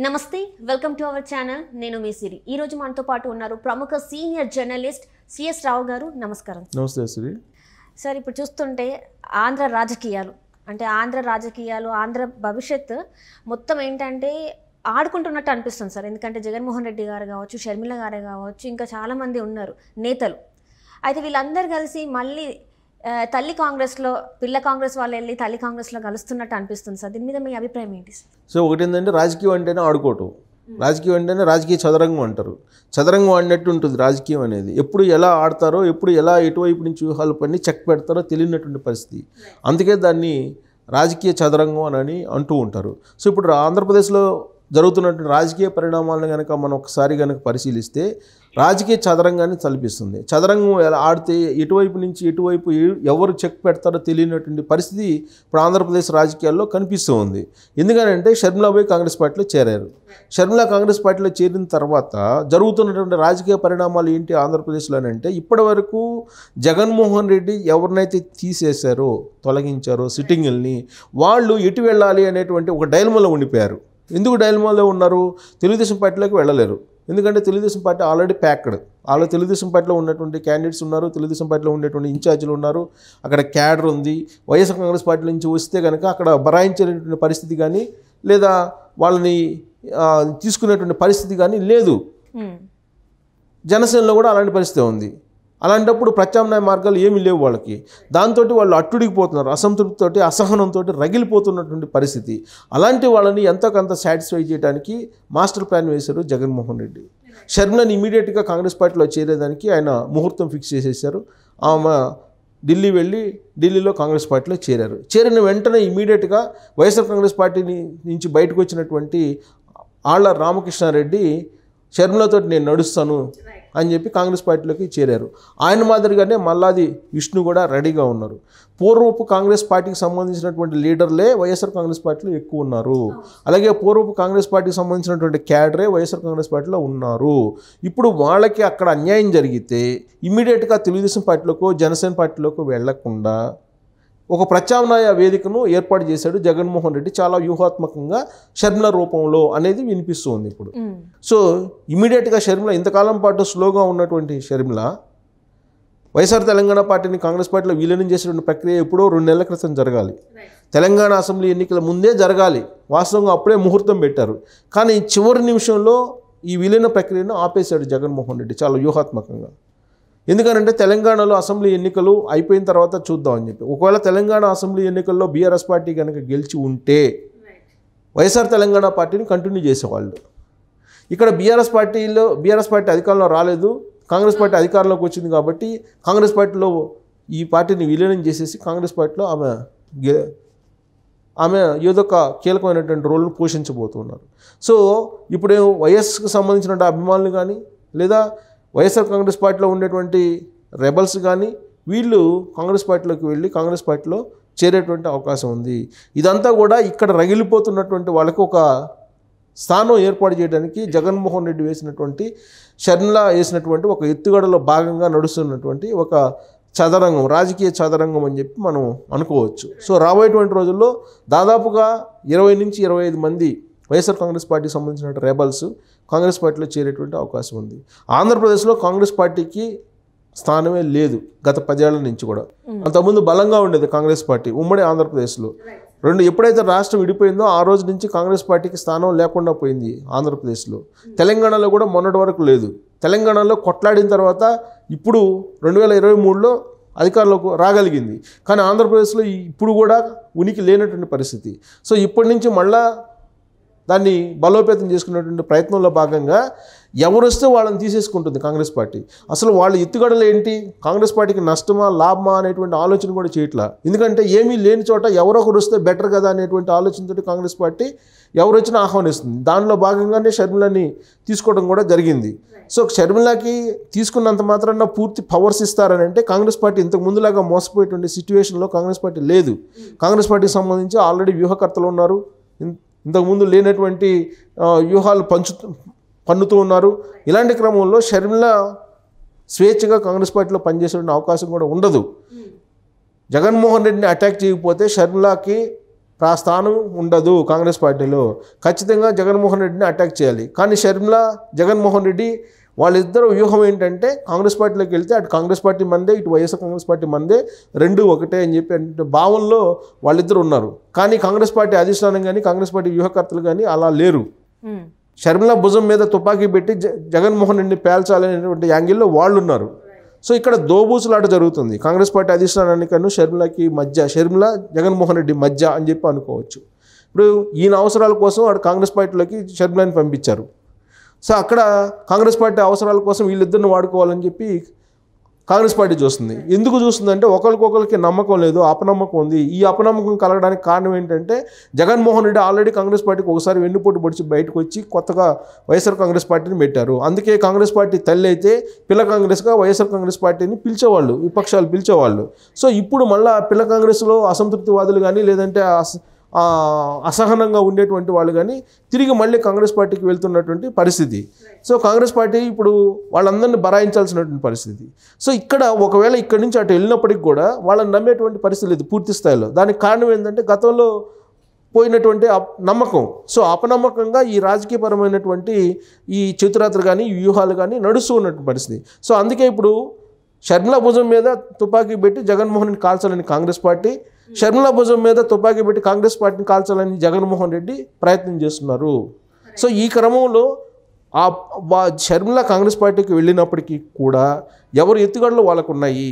నమస్తే welcome to our channel నేను మీ సిరి ఈ రోజు మనతో పాటు ఉన్నారు ప్రముఖ సీనియర్ జర్నలిస్ట్ సిఎస్ రావు గారు నమస్కారం నమస్తే సిరి సార్ ఇప్పుడు చూస్తుంటే ఆంధ్ర రాజకీయాలు ఆంధ్ర భవిష్యత్ మొత్తం ఏంటంటే ఆడుకుంటున్నట్టు అనిపిస్తుంది సార్ ఎందుకంటే జగన్మోహన్ రెడ్డి గారు కావచ్చు షర్మిల గారు కావచ్చు ఇంకా చాలామంది ఉన్నారు నేతలు అయితే వీళ్ళందరూ కలిసి మళ్ళీ తల్లి కాంగ్రెస్లో పిల్ల కాంగ్రెస్ వాళ్ళు వెళ్ళి తల్లి కాంగ్రెస్లో కలుస్తున్నట్టు అనిపిస్తుంది సార్ దీని మీద మీ అభిప్రాయం ఏంటి సార్ సో ఒకటి ఏంటంటే రాజకీయం అంటేనే ఆడుకోవటం రాజకీయం అంటేనే రాజకీయ చదరంగం అంటారు చదరంగం ఆడినట్టు ఉంటుంది రాజకీయం అనేది ఎప్పుడు ఎలా ఆడతారో ఎప్పుడు ఎలా ఎటువైపు నుంచి వ్యూహాలు పని చెక్ పెడతారో తెలియనటువంటి పరిస్థితి అందుకే దాన్ని రాజకీయ చదరంగం అని అంటూ ఉంటారు సో ఇప్పుడు ఆంధ్రప్రదేశ్లో జరుగుతున్నటువంటి రాజకీయ పరిణామాలను కనుక మనం ఒకసారి కనుక పరిశీలిస్తే రాజకీయ చదరంగాన్ని తలపిస్తుంది చదరంగం ఎలా ఆడితే ఎటువైపు నుంచి ఎటువైపు ఎవరు చెక్ పెడతారో తెలియనటువంటి పరిస్థితి ఇప్పుడు ఆంధ్రప్రదేశ్ రాజకీయాల్లో కనిపిస్తూ ఉంది ఎందుకంటే షర్మిల పోయి కాంగ్రెస్ పార్టీలో చేరారు షర్మిల కాంగ్రెస్ పార్టీలో చేరిన తర్వాత జరుగుతున్నటువంటి రాజకీయ పరిణామాలు ఏంటి ఆంధ్రప్రదేశ్లో అంటే ఇప్పటి వరకు జగన్మోహన్ రెడ్డి ఎవరినైతే తీసేశారో తొలగించారో సిట్టింగుల్ని వాళ్ళు ఎటు వెళ్ళాలి అనేటువంటి ఒక డైలమాలో ఉండిపోయారు ఎందుకు డైలమాలో ఉన్నారు తెలుగుదేశం పార్టీలోకి వెళ్ళలేరు ఎందుకంటే Telugu Desam party already packed Telugu Desam పార్టీలో ఉన్నటువంటి క్యాండిడేట్స్ ఉన్నారు తెలుగుదేశం పార్టీలో ఉండేటువంటి ఇన్ఛార్జీలు ఉన్నారు అక్కడ క్యాడర్ ఉంది వైఎస్ఆర్ కాంగ్రెస్ పార్టీ నుంచి వస్తే కనుక అక్కడ బరాయించేటువంటి పరిస్థితి కానీ లేదా వాళ్ళని తీసుకునేటువంటి పరిస్థితి కానీ లేదు జనసేనలో కూడా అలాంటి పరిస్థితి ఉంది అలాంటప్పుడు ప్రత్యామ్నాయ మార్గాలు ఏమీ లేవు వాళ్ళకి దాంతో వాళ్ళు అట్టుడికిపోతున్నారు అసంతృప్తితోటి అసహనంతో రగిలిపోతున్నటువంటి పరిస్థితి అలాంటి వాళ్ళని ఎంతో కొంత సాటిస్ఫై చేయడానికి మాస్టర్ ప్లాన్ వేశారు జగన్మోహన్ రెడ్డి షర్మిలని ఇమీడియట్గా కాంగ్రెస్ పార్టీలో చేరేదానికి ఆయన ముహూర్తం ఫిక్స్ చేసేసారు ఆమె ఢిల్లీ వెళ్ళి ఢిల్లీలో కాంగ్రెస్ పార్టీలో చేరిన వెంటనే ఇమీడియట్గా వైఎస్ఆర్ కాంగ్రెస్ పార్టీ నుంచి బయటకు వచ్చినటువంటి ఆళ్ల రామకృష్ణారెడ్డి షర్మిలతో నేను నడుస్తాను అని చెప్పి కాంగ్రెస్ పార్టీలోకి చేరారు ఆయన మాదిరిగానే మల్లాది విష్ణు కూడా రెడీగా ఉన్నారు పూర్వపు కాంగ్రెస్ పార్టీకి సంబంధించినటువంటి లీడర్లే వైఎస్ఆర్ కాంగ్రెస్ పార్టీలో ఎక్కువ ఉన్నారు అలాగే పూర్వపు కాంగ్రెస్ పార్టీకి సంబంధించినటువంటి క్యాడరే వైఎస్ఆర్ కాంగ్రెస్ పార్టీలో ఉన్నారు ఇప్పుడు వాళ్ళకి అక్కడ అన్యాయం జరిగితే ఇమ్మీడియట్గా తెలుగుదేశం పార్టీలోకో జనసేన పార్టీలోకి వెళ్లకుండా ఒక ప్రత్యామ్నాయ వేదికను ఏర్పాటు చేశాడు జగన్మోహన్ రెడ్డి చాలా వ్యూహాత్మకంగా షర్మిల రూపంలో అనేది వినిపిస్తుంది ఇప్పుడు సో ఇమీడియట్గా షర్మిల ఇంతకాలం పాటు స్లోగా ఉన్నటువంటి షర్మిల వైఎస్ఆర్ తెలంగాణ పార్టీని కాంగ్రెస్ పార్టీలో విలీనం చేసేటువంటి ప్రక్రియ ఎప్పుడో 2 నెలల క్రితం జరగాలి తెలంగాణ అసెంబ్లీ ఎన్నికల ముందే జరగాలి వాస్తవంగా అప్పుడే ముహూర్తం పెట్టారు కానీ చివరి నిమిషంలో ఈ విలీన ప్రక్రియను ఆపేశాడు జగన్మోహన్ రెడ్డి చాలా వ్యూహాత్మకంగా ఎందుకంటే తెలంగాణలో అసెంబ్లీ ఎన్నికలు అయిపోయిన తర్వాత చూద్దామని చెప్పి ఒకవేళ తెలంగాణ అసెంబ్లీ ఎన్నికల్లో బీఆర్ఎస్ పార్టీ కనుక గెలిచి ఉంటే వైఎస్ఆర్ తెలంగాణ పార్టీని కంటిన్యూ చేసేవాళ్ళు ఇక్కడ బీఆర్ఎస్ పార్టీ అధికారంలో రాలేదు కాంగ్రెస్ పార్టీ అధికారంలోకి వచ్చింది కాబట్టి కాంగ్రెస్ పార్టీలో ఈ పార్టీని విలీనం చేసేసి కాంగ్రెస్ పార్టీలో ఆమె ఏదో ఒక కీలకమైనటువంటి రోల్ను పోషించబోతున్నారు సో ఇప్పుడు వైఎస్కి సంబంధించిన అభిమానులు కానీ లేదా వైఎస్ఆర్ కాంగ్రెస్ పార్టీలో ఉండేటువంటి రెబల్స్ కానీ వీళ్ళు కాంగ్రెస్ పార్టీలోకి వెళ్ళి కాంగ్రెస్ పార్టీలో చేరేటువంటి అవకాశం ఉంది ఇదంతా కూడా ఇక్కడ రగిలిపోతున్నటువంటి వాళ్ళకి ఒక స్థానం ఏర్పాటు చేయడానికి జగన్మోహన్ రెడ్డి వేసినటువంటి షర్మిల వేసినటువంటి ఒక ఎత్తుగడలో భాగంగా నడుస్తున్నటువంటి ఒక చదరంగం రాజకీయ చదరంగం అని చెప్పి మనం అనుకోవచ్చు సో రాబోయేటువంటి రోజుల్లో దాదాపుగా 20 నుంచి 25 మంది వైఎస్ఆర్ కాంగ్రెస్ పార్టీకి సంబంధించిన రెబల్స్ కాంగ్రెస్ పార్టీలో చేరేటువంటి అవకాశం ఉంది ఆంధ్రప్రదేశ్లో కాంగ్రెస్ పార్టీకి స్థానమే లేదు గత 10 ఏళ్ల నుంచి కూడా అంతకుముందు బలంగా ఉండేది కాంగ్రెస్ పార్టీ ఉమ్మడి ఆంధ్రప్రదేశ్లో ఎప్పుడైతే రాష్ట్రం విడిపోయిందో ఆ రోజు నుంచి కాంగ్రెస్ పార్టీకి స్థానం లేకుండా పోయింది ఆంధ్రప్రదేశ్లో తెలంగాణలో కూడా మొన్నటి వరకు లేదు తెలంగాణలో కొట్లాడిన తర్వాత ఇప్పుడు 2023లో అధికారంలోకి రాగలిగింది కానీ ఆంధ్రప్రదేశ్లో ఇప్పుడు కూడా ఉనికి లేనటువంటి పరిస్థితి సో ఇప్పటి నుంచి మళ్ళా దాన్ని బలోపేతం చేసుకునేటువంటి ప్రయత్నంలో భాగంగా ఎవరు వస్తే వాళ్ళని తీసేసుకుంటుంది కాంగ్రెస్ పార్టీ అసలు వాళ్ళ ఎత్తుగడలు ఏంటి కాంగ్రెస్ పార్టీకి నష్టమా లాభమా అనేటువంటి ఆలోచన కూడా చేయట్లా ఎందుకంటే ఏమీ లేని చోట ఎవరో ఒకరు వస్తే బెటర్ కదా అనేటువంటి ఆలోచనతో కాంగ్రెస్ పార్టీ ఎవరు వచ్చినా ఆహ్వానిస్తుంది దానిలో భాగంగానే షర్మిలని తీసుకోవడం కూడా జరిగింది సో షర్మిలకి తీసుకున్నంత మాత్రాన పూర్తి పవర్స్ ఇస్తారని అంటే కాంగ్రెస్ పార్టీ ఇంతకు ముందులాగా మోసపోయేటువంటి సిచ్యువేషన్లో కాంగ్రెస్ పార్టీ లేదు కాంగ్రెస్ పార్టీకి సంబంధించి ఆల్రెడీ వ్యూహకర్తలు ఉన్నారు ఇంతకుముందు లేనటువంటి వ్యూహాలు పన్నుతూ ఉన్నారు ఇలాంటి క్రమంలో షర్మిల స్వేచ్ఛగా కాంగ్రెస్ పార్టీలో పనిచేసే అవకాశం కూడా ఉండదు జగన్మోహన్ రెడ్డిని అటాక్ చేయకపోతే షర్మిలకి స్థానం ఉండదు కాంగ్రెస్ పార్టీలో. ఖచ్చితంగా జగన్మోహన్ రెడ్డిని అటాక్ చేయాలి. కానీ షర్మిల, జగన్మోహన్ రెడ్డి వాళ్ళిద్దరు వ్యూహం ఏంటంటే కాంగ్రెస్ పార్టీలోకి వెళ్తే అటు కాంగ్రెస్ పార్టీ మందే, ఇటు వైఎస్ఆర్ కాంగ్రెస్ పార్టీ మందే, రెండు ఒకటే అని చెప్పి అంటే భావంలో వాళ్ళిద్దరు ఉన్నారు. కానీ కాంగ్రెస్ పార్టీ అధిష్టానం కానీ కాంగ్రెస్ పార్టీ వ్యూహకర్తలు కానీ అలా లేరు. షర్మిల భుజం మీద తుపాకీ పెట్టి జగన్మోహన్ రెడ్డిని పేల్చాలనేటువంటి యాంగిల్లో వాళ్ళు ఉన్నారు. సో ఇక్కడ దోబూసులాట జరుగుతుంది కాంగ్రెస్ పార్టీ అధిష్టానానికి షర్మిలకి మధ్య, షర్మిల జగన్మోహన్ రెడ్డి మధ్య అని చెప్పి అనుకోవచ్చు. ఇప్పుడు ఈయన అవసరాల కోసం వాడు కాంగ్రెస్ పార్టీలోకి షర్మిలని పంపించారు. సో అక్కడ కాంగ్రెస్ పార్టీ అవసరాల కోసం వీళ్ళిద్దరిని వాడుకోవాలని చెప్పి కాంగ్రెస్ పార్టీ చూస్తుంది. ఎందుకు చూస్తుందంటే ఒకరికొకరికి నమ్మకం లేదు, అపనమ్మకం ఉంది. ఈ అపనమ్మకం కలగడానికి కారణం ఏంటంటే జగన్మోహన్ రెడ్డి ఆల్రెడీ కాంగ్రెస్ పార్టీకి ఒకసారి వెన్నుపోటు పొడిచి బయటకు వచ్చి కొత్తగా వైఎస్ఆర్ కాంగ్రెస్ పార్టీని పెట్టారు. అందుకే కాంగ్రెస్ పార్టీ తల్లి అయితే పిల్ల కాంగ్రెస్గా వైఎస్ఆర్ కాంగ్రెస్ పార్టీని పిలిచేవాళ్ళు, విపక్షాలు పిలిచేవాళ్ళు. సో ఇప్పుడు మళ్ళీ పిల్ల కాంగ్రెస్లో అసంతృప్తివాదులు కానీ లేదంటే అసహనంగా ఉండేటువంటి వాళ్ళు కానీ తిరిగి మళ్ళీ కాంగ్రెస్ పార్టీకి వెళ్తున్నటువంటి పరిస్థితి. సో కాంగ్రెస్ పార్టీ ఇప్పుడు వాళ్ళందరినీ బరాయించాల్సినటువంటి పరిస్థితి. సో ఇక్కడ ఒకవేళ ఇక్కడి నుంచి అటు వెళ్ళినప్పటికి కూడా వాళ్ళని నమ్మేటువంటి పరిస్థితి లేదు పూర్తి స్థాయిలో. దానికి కారణం ఏంటంటే గతంలో పోయినటువంటి నమ్మకం. సో అపనమ్మకంగా ఈ రాజకీయపరమైనటువంటి ఈ చిత్రాత్ర కానీ ఈ వ్యూహాలు కానీ నడుస్తూ ఉన్నటువంటి పరిస్థితి. సో అందుకే ఇప్పుడు షర్మిల భుజం మీద తుపాకీ పెట్టి జగన్మోహన్ రెడ్డి కాల్చాలని కాంగ్రెస్ పార్టీ, షర్మిల భుజం మీద తుపాకీ పెట్టి కాంగ్రెస్ పార్టీని కాల్చాలని జగన్మోహన్ రెడ్డి ప్రయత్నం చేస్తున్నారు. సో ఈ క్రమంలో షర్మిల కాంగ్రెస్ పార్టీకి వెళ్ళినప్పటికీ కూడా ఎవరు ఎత్తుగడలు వాళ్ళకు ఉన్నాయి.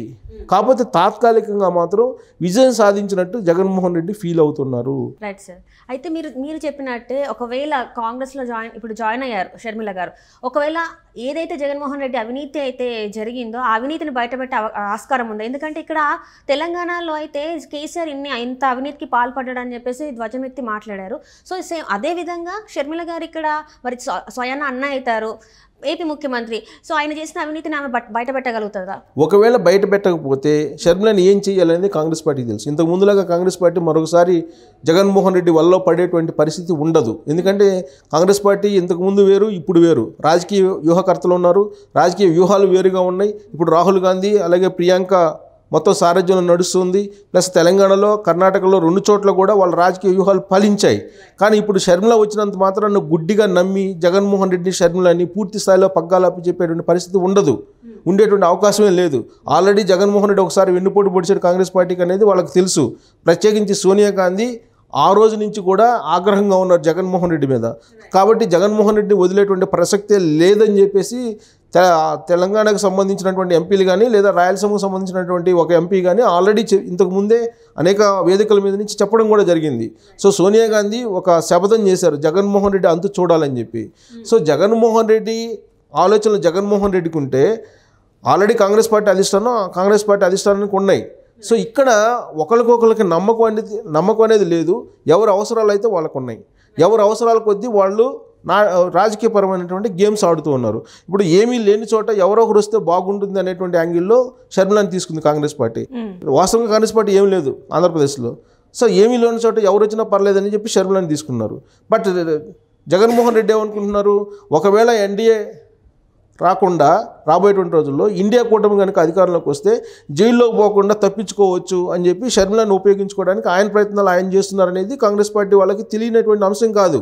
కాకపోతే తాత్కాలికంగా మాత్రం విజయం సాధించినట్టు జగన్మోహన్ రెడ్డి ఫీల్ అవుతున్నారు. Right sir. అయితే మీరు చెప్పినట్టే ఒకవేళ కాంగ్రెస్లో ఇప్పుడు జాయిన్ అయ్యారు షర్మిల గారు, ఒకవేళ ఏదైతే జగన్మోహన్ రెడ్డి అవినీతి అయితే జరిగిందో ఆ అవినీతిని బయటపెట్టే ఆస్కారం ఉంది. ఎందుకంటే ఇక్కడ తెలంగాణలో అయితే కేసీఆర్ ఇంత అవినీతికి పాల్పడ్డాడని చెప్పేసి ధ్వజమెత్తి మాట్లాడారు. సో సేమ్ అదేవిధంగా షర్మిల గారు ఇక్కడ మరి స్వయాన అన్న అవుతారు ఏపీ ముఖ్యమంత్రి. సో ఆయన చేసిన అవినీతిని ఆమె బయట పెట్టగలుగుతుందా? ఒకవేళ బయట పెట్టకపోతే షర్మిలని ఏం చేయాలనేది కాంగ్రెస్ పార్టీకి తెలుసు. ఇంతకు ముందులాగా కాంగ్రెస్ పార్టీ మరొకసారి జగన్మోహన్ రెడ్డి వల్ల పడేటువంటి పరిస్థితి ఉండదు. ఎందుకంటే కాంగ్రెస్ పార్టీ ఇంతకు ముందు వేరు, ఇప్పుడు వేరు. రాజకీయ వ్యూహకర్తలు ఉన్నారు, రాజకీయ వ్యూహాలు వేరుగా ఉన్నాయి. ఇప్పుడు రాహుల్ గాంధీ అలాగే ప్రియాంక మొత్తం సారథ్యంలో నడుస్తుంది. ప్లస్ తెలంగాణలో, కర్ణాటకలో 2 చోట్ల కూడా వాళ్ళ రాజకీయ వ్యూహాలు ఫలించాయి. కానీ ఇప్పుడు షర్మిల వచ్చినంత మాత్రాన్ని గుడ్డిగా నమ్మి జగన్మోహన్ రెడ్డి షర్మిలని పూర్తి స్థాయిలో పగ్గాలు అప్పి చెప్పేటువంటి పరిస్థితి ఉండదు, ఉండేటువంటి అవకాశమే లేదు. ఆల్రెడీ జగన్మోహన్ రెడ్డి ఒకసారి వెన్నుపోటు పొడిచాడు కాంగ్రెస్ పార్టీకి అనేది వాళ్ళకి తెలుసు. ప్రత్యేకించి సోనియా గాంధీ ఆ రోజు నుంచి కూడా ఆగ్రహంగా ఉన్నారు జగన్మోహన్ రెడ్డి మీద. కాబట్టి జగన్మోహన్ రెడ్డి వదిలేటువంటి ప్రసక్తే లేదని చెప్పేసి తెలంగాణకు సంబంధించినటువంటి ఎంపీలు కానీ లేదా రాయలసీమకు సంబంధించినటువంటి ఒక ఎంపీ కానీ ఆల్రెడీ ఇంతకు ముందే అనేక వేదికల మీద నుంచి చెప్పడం కూడా జరిగింది. సో సోనియా గాంధీ ఒక శపథం చేశారు జగన్మోహన్ రెడ్డి అంతు చూడాలని చెప్పి. సో జగన్మోహన్ రెడ్డి ఆలోచనలు జగన్మోహన్ రెడ్డికి ఉంటే ఆల్రెడీ కాంగ్రెస్ పార్టీ అధిష్టానానికి ఉన్నాయి. సో ఇక్కడ ఒకరికొకరికి నమ్మకం అనేది లేదు. ఎవరి అవసరాలు అయితే వాళ్ళకు ఉన్నాయి. ఎవరి అవసరాల కొద్దీ వాళ్ళు రాజకీయపరమైనటువంటి గేమ్స్ ఆడుతూ ఉన్నారు. ఇప్పుడు ఏమీ లేని చోట ఎవరో ఒకరు వస్తే బాగుంటుంది అనేటువంటి యాంగిల్లో షర్మిలని తీసుకుంది కాంగ్రెస్ పార్టీ. వాస్తవంగా కాంగ్రెస్ పార్టీ ఏం లేదు ఆంధ్రప్రదేశ్లో. సో ఏమీ లేని చోట ఎవరు వచ్చినా పర్లేదని చెప్పి షర్మిలని తీసుకున్నారు. బట్ జగన్మోహన్ రెడ్డి ఏమనుకుంటున్నారు, ఒకవేళ ఎన్డీఏ రాకుండా రాబోయేటువంటి రోజుల్లో ఇండియా కూటమి కనుక అధికారంలోకి వస్తే జైల్లోకి పోకుండా తప్పించుకోవచ్చు అని చెప్పి షర్మిలను ఉపయోగించుకోవడానికి ఆయన ప్రయత్నాలు ఆయన చేస్తున్నారనేది కాంగ్రెస్ పార్టీ వాళ్ళకి తెలియనటువంటి అంశం కాదు.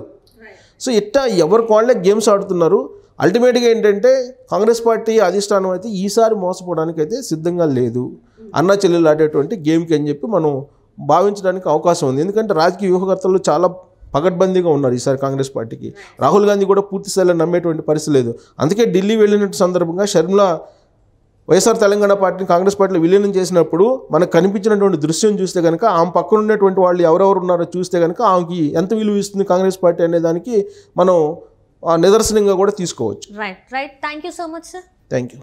సో ఇట్టా ఎవరికి వాళ్ళే గేమ్స్ ఆడుతున్నారు. అల్టిమేట్గా ఏంటంటే కాంగ్రెస్ పార్టీ అధిష్టానం అయితే ఈసారి మోసపోవడానికి అయితే సిద్ధంగా లేదు, అన్నా చెల్లెలు ఆడేటువంటి గేమ్కి అని చెప్పి మనం భావించడానికి అవకాశం ఉంది. ఎందుకంటే రాజకీయ వ్యూహకర్తలు చాలా పగడ్బందీగా ఉన్నారు ఈసారి కాంగ్రెస్ పార్టీకి. రాహుల్ గాంధీ కూడా పూర్తి స్థాయిలో నమ్మేటువంటి పరిస్థితి లేదు. అందుకే ఢిల్లీ వెళ్ళినట్టు సందర్భంగా షర్మిల వైఎస్ఆర్ తెలంగాణ పార్టీని కాంగ్రెస్ పార్టీలో విలీనం చేసినప్పుడు మనకు కనిపించినటువంటి దృశ్యం చూస్తే కనుక ఆమె పక్కన ఉన్నటువంటి వాళ్ళు ఎవరెవరు ఉన్నారో చూస్తే కనుక ఆమెకి ఎంత విలువ ఇస్తుంది కాంగ్రెస్ పార్టీ అనే దానికి మనం నిదర్శనంగా కూడా తీసుకోవచ్చు. Right. Thank you so much sir. Thank you.